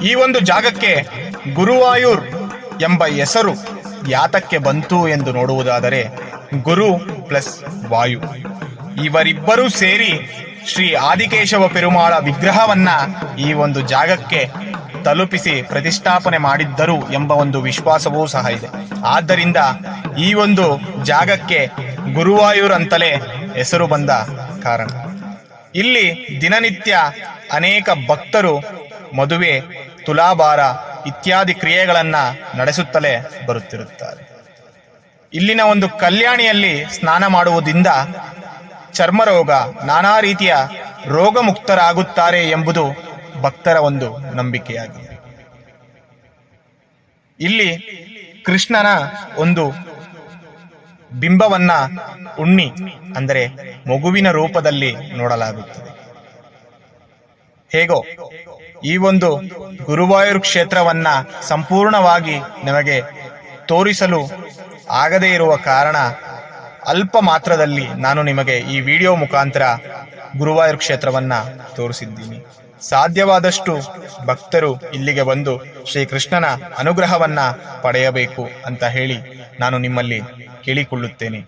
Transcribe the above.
ಈ ಒಂದು ಜಾಗಕ್ಕೆ ಗುರುವಾಯೂರ್ ಎಂಬ ಹೆಸರು ಯಾತಕ್ಕೆ ಬಂತು ಎಂದು ನೋಡುವುದಾದರೆ, ಗುರು ಪ್ಲಸ್ ವಾಯು ಇವರಿಬ್ಬರೂ ಸೇರಿ ಶ್ರೀ ಆದಿಕೇಶವ ಪೆರುಮಾಳ ವಿಗ್ರಹವನ್ನ ಈ ಒಂದು ಜಾಗಕ್ಕೆ ತಲುಪಿಸಿ ಪ್ರತಿಷ್ಠಾಪನೆ ಮಾಡಿದ್ದರು ಎಂಬ ಒಂದು ವಿಶ್ವಾಸವೂ ಸಹ ಇದೆ. ಆದ್ದರಿಂದ ಈ ಒಂದು ಜಾಗಕ್ಕೆ ಗುರುವಾಯೂರ್ ಅಂತಲೇ ಹೆಸರು ಬಂದ ಕಾರಣ. ಇಲ್ಲಿ ದಿನನಿತ್ಯ ಅನೇಕ ಭಕ್ತರು ಮದುವೆ, ತುಲಾಭಾರ ಇತ್ಯಾದಿ ಕ್ರಿಯೆಗಳನ್ನ ನಡೆಸುತ್ತಲೇ ಬರುತ್ತಿರುತ್ತಾರೆ. ಇಲ್ಲಿನ ಒಂದು ಕಲ್ಯಾಣಿಯಲ್ಲಿ ಸ್ನಾನ ಮಾಡುವುದರಿಂದ ಚರ್ಮರೋಗ, ನಾನಾ ರೀತಿಯ ರೋಗ ಮುಕ್ತರಾಗುತ್ತಾರೆ ಎಂಬುದು ಭಕ್ತರ ಒಂದು ನಂಬಿಕೆಯಾಗಿದೆ. ಇಲ್ಲಿ ಕೃಷ್ಣನ ಒಂದು ಬಿಂಬವನ್ನ ಉಣ್ಣಿ ಅಂದರೆ ಮಗುವಿನ ರೂಪದಲ್ಲಿ ನೋಡಲಾಗುತ್ತದೆ. ಹೇಗೋ ಈ ಒಂದು ಗುರುವಾಯೂರ್ ಕ್ಷೇತ್ರವನ್ನ ಸಂಪೂರ್ಣವಾಗಿ ನಮಗೆ ತೋರಿಸಲು ಆಗದೇ ಇರುವ ಕಾರಣ ಅಲ್ಪ ಮಾತ್ರದಲ್ಲಿ ನಾನು ನಿಮಗೆ ಈ ವಿಡಿಯೋ ಮುಖಾಂತರ ಗುರುವಾಯೂರ್ ಕ್ಷೇತ್ರವನ್ನ ತೋರಿಸಿದ್ದೀನಿ. ಸಾಧ್ಯವಾದಷ್ಟು ಭಕ್ತರು ಇಲ್ಲಿಗೆ ಬಂದು ಶ್ರೀಕೃಷ್ಣನ ಅನುಗ್ರಹವನ್ನ ಪಡೆಯಬೇಕು ಅಂತ ಹೇಳಿ ನಾನು ನಿಮ್ಮಲ್ಲಿ ಕೇಳಿಕೊಳ್ಳುತ್ತೇನೆ.